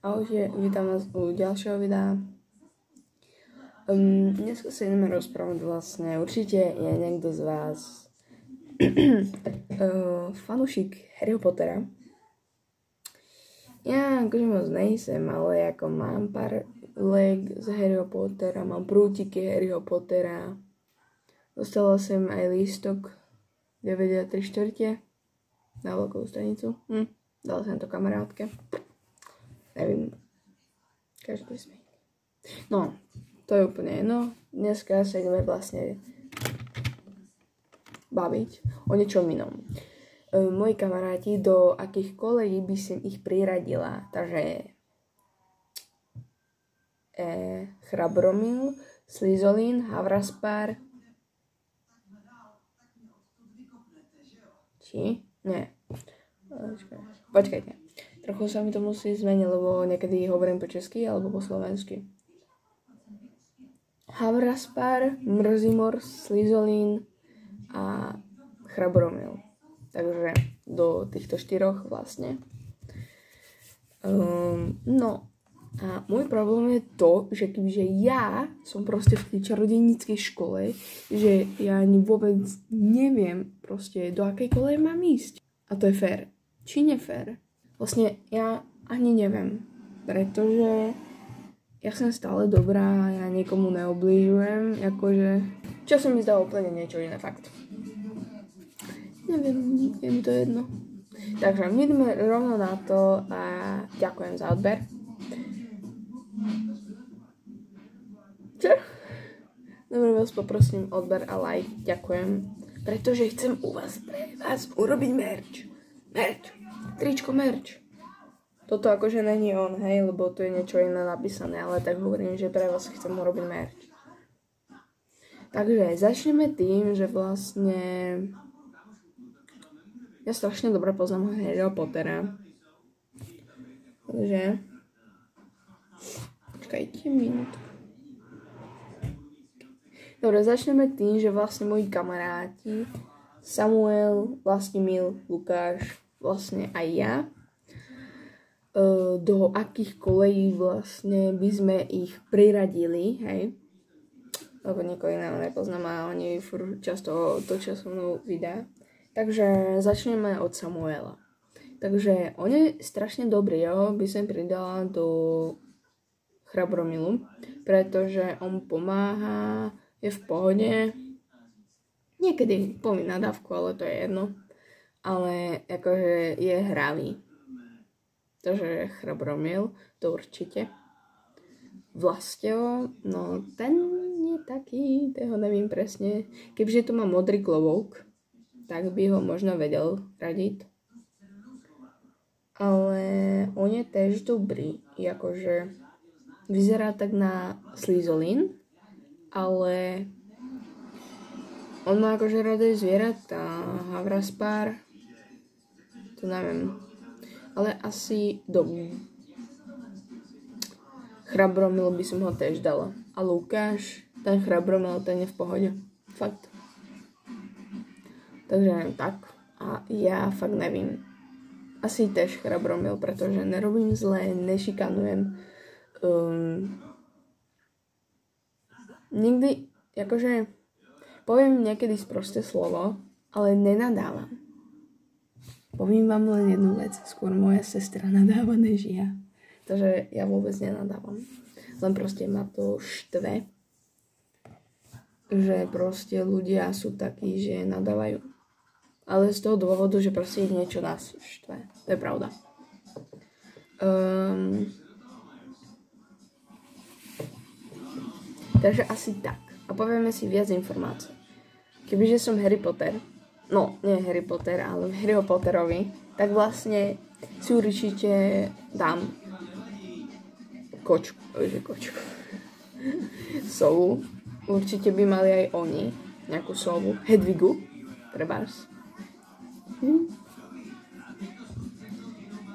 Ahojte, vítam vás u ďalšieho videa. Dneska sa ideme rozprávať vlastne, určite je niekto z vás fanúšik Harryho Pottera. Ja akože moc nejsem, ale ako mám pár leg z Harryho Pottera, mám prútiky Harryho Pottera. Dostala som aj lístok 9,3/4 na veľkú stanicu. Dala som to kamarátke. Neviem, každý smie. No, to je úplne jedno. Dneska sa ideme vlastne baviť o niečom inom. Moji kamaráti, do akých kolejí by som ich priradila. Takže Chrabromil, Slizolin, Havraspar. Či? Nie. Počkajte. Trochu sa mi to musí zmeniť, lebo niekedy hovorím po česky alebo po slovensky. Havraspar, Mrzimor, Slizolin a Chrabromil. Takže do týchto štyroch vlastne. No a môj problém je to, že kebyže ja som proste v tej čarodejníckej škole, že ja ani vôbec neviem proste do akej koleje mám ísť. A to je fér. Či nefér? Vlastne ja ani neviem, pretože ja som stále dobrá, ja niekomu neobližujem, akože čo sa mi zdá úplne niečo iné, fakt. Neviem, je mi to jedno. Takže my ideme rovno na to a ďakujem za odber. Čo? Dobre, vás poprosím odber a like, ďakujem, pretože chcem pre vás urobiť merch. Tričko merch. Toto akože není on, hej, lebo to je niečo iné napísané, ale tak hovorím, že pre vás chcem urobiť merch. Takže začneme tým, že vlastne ja strašne dobre poznám Harryho Pottera. Takže počkajte minútu. Dobre, začneme tým, že vlastne moji kamaráti Samuel, Vlastimil, Lukáš, vlastne aj ja, do akých kolejí vlastne by sme ich priradili, hej, lebo niekoho iného nepoznám a oni furt často točia so mnou videa. Takže začneme od Samuela. Takže on je strašne dobrý, jo, by som pridala do Chrabromilu, pretože on pomáha, je v pohode, niekedy povie nadávku, ale to je jedno. Ale akože je hravý. Takže Chrabromil, to určite. Vlastevo, no ten je taký, toho nevím presne. Kebyže tu má modrý klobouk, tak by ho možno vedel radiť. Ale on je tiež dobrý. Akože vyzerá tak na Slizolin, ale on má akože rada zvieratá, Havraspar, to neviem, ale asi do Chrabromil by som ho tiež dala. A Lukáš, ten Chrabromil, ten je v pohode. Fakt. Takže tak. A ja fakt nevím. Asi tiež Chrabromil, pretože nerobím zle, nešikanujem. Nikdy, akože poviem niekedy sprosté slovo, ale nenadávam. Poviem vám len jednu vec, skôr moja sestra nadáva než ja. Takže ja vôbec nenadávam. Len proste ma to štve, že proste ľudia sú takí, že nadávajú. Ale z toho dôvodu, že proste ich niečo nás štve. To je pravda. Takže asi tak. A povieme si viac informácií. Kebyže som Harry Potter, no nie Harry Potter, ale Harryho Potterovi, tak vlastne si určite dám kočku. Sovu. Určite by mali aj oni nejakú sovu. Hedvigu, trebárs.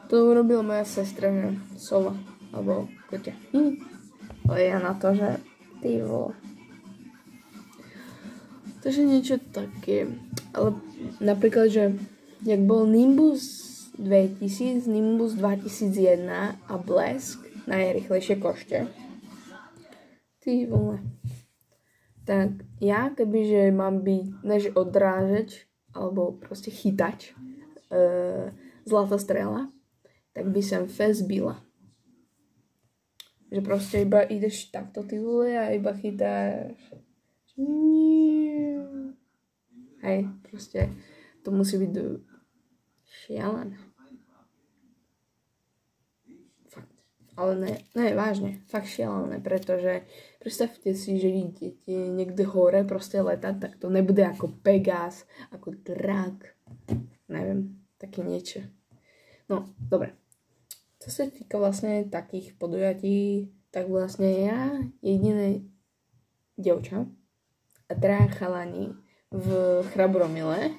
To urobila moja sestra, že sova, alebo koťa. Ale ja na to, že ty vole. Takže niečo také. Ale napríklad, že jak bol Nimbus 2000, Nimbus 2001 a Blesk najrýchlejšie košte. Ty vole. Tak ja, kebyže mám byť než odrážač, alebo proste chytač zlatostrela, tak by som fest byla. Že proste iba ideš takto, ty vole, a iba chytáš. Hej, proste to musí byť šialené. Fakt. Ale ne, vážne, fakt šialené, pretože predstavte si, že idete niekde hore proste letať, tak to nebude ako Pegas, ako drak, neviem, také niečo. No, dobre. Co sa týka vlastne takých podujatí, tak vlastne ja, jediné dievča a traja chalani v Chrabromile,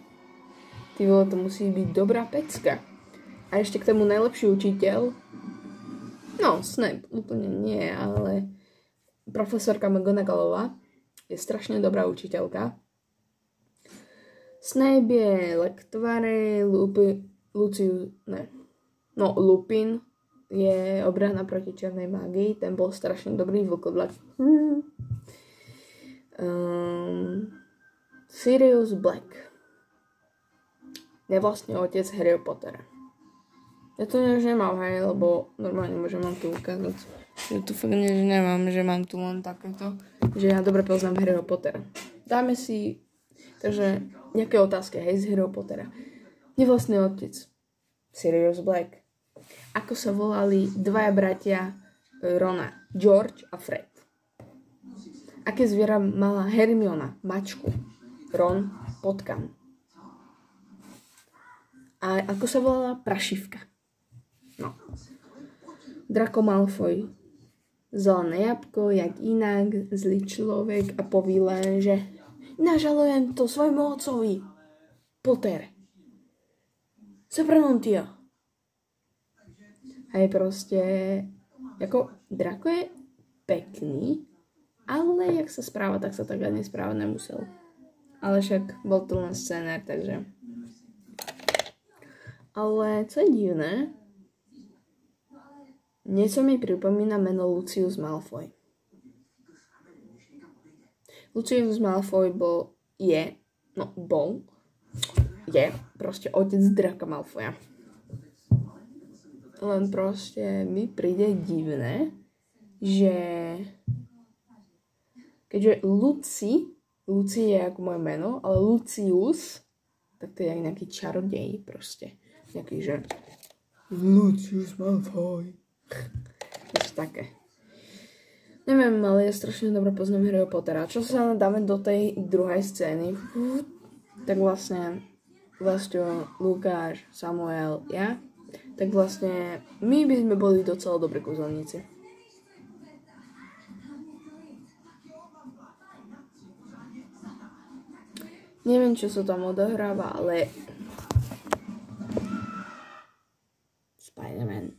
ty vole, to musí byť dobrá pecka. A ešte k tomu najlepší učiteľ, no, Snape, úplne nie, ale profesorka McGonagallová je strašne dobrá učiteľka. Snape je lektvare, Lupin je obrana proti černej mágii, ten bol strašne dobrý vlkodlak. Sirius Black je vlastne otec Harryho Pottera. Ja to než nemám, hej, lebo normálne môžem vám tu ukázať. Ja tu fakt než nemám, že mám tu len takéto, že ja dobre poznám Harryho Pottera. Dáme si, takže nejaké otázky, hej, z Harryho Pottera. Nevlastný otec Sirius Black. Ako sa volali dvaja bratia Rona, George a Fred? Aké zviera mala Hermiona? Mačku. Ron, potkan. A ako sa volala prašivka? No. Draco Malfoy. Zelené jabko, jak inak, zlý človek a povíle, že nažalujem to svojmu otcovi. Potter. Zapranontia. Hej, proste, ako Draco je pekný, ale jak sa správa, tak sa tak ani správať nemusel. Ale však bol tu len scenár, takže. Ale co je divné, niečo mi pripomína meno Lucius Malfoy. Lucius Malfoy je proste otec Draca Malfoya. Len proste mi príde divné, že keďže Luci je ako moje meno, ale Lucius, tak to je aj nejaký čarodej proste. Nejaký, že Lucius Malfoy. Niečo také. Neviem, ale ja strašne dobre poznám Harryho Pottera. Čo sa dáme do tej druhej scény, tak vlastne Lukáš, Samuel, ja, tak vlastne my by sme boli docela dobrí kúzelníci. Neviem, čo sa tam odohráva, ale Spider-Man.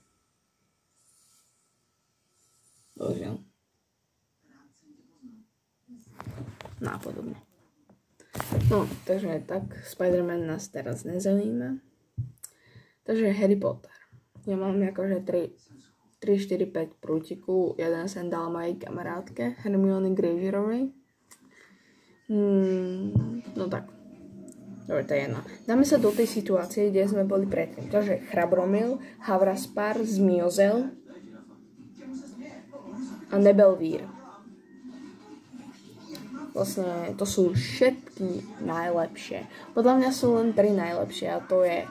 Bohužiaľ. Nápodobne. No, takže tak, Spider-Man nás teraz nezaujíma. Takže Harry Potter. Ja mám akože 3, 4, 5 prútiku. Jeden sem dal mojej kamarátke Hermione Grangerovej. No tak. Dobre, to je jedno. Dáme sa do tej situácie, kde sme boli predtým. Takže Chrabromil, Havraspar, Zmiozel a Nebelvír. Vlastne to sú všetky najlepšie. Podľa mňa sú len 3 najlepšie a to je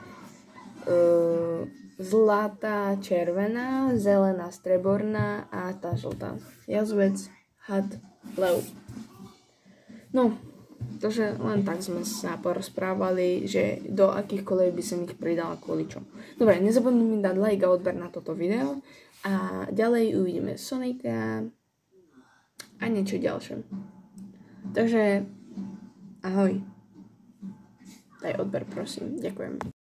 zlatá, červená, zelená, streborná a tá žltá. Jazvec, had, lev. No, takže len tak sme sa porozprávali, že do akýchkoľvek by som ich pridala kvôli čomu. Dobre, nezabudni mi dať like a odber na toto video a ďalej uvidíme Sonika a niečo ďalšie. Takže ahoj. Daj odber, prosím. Ďakujem.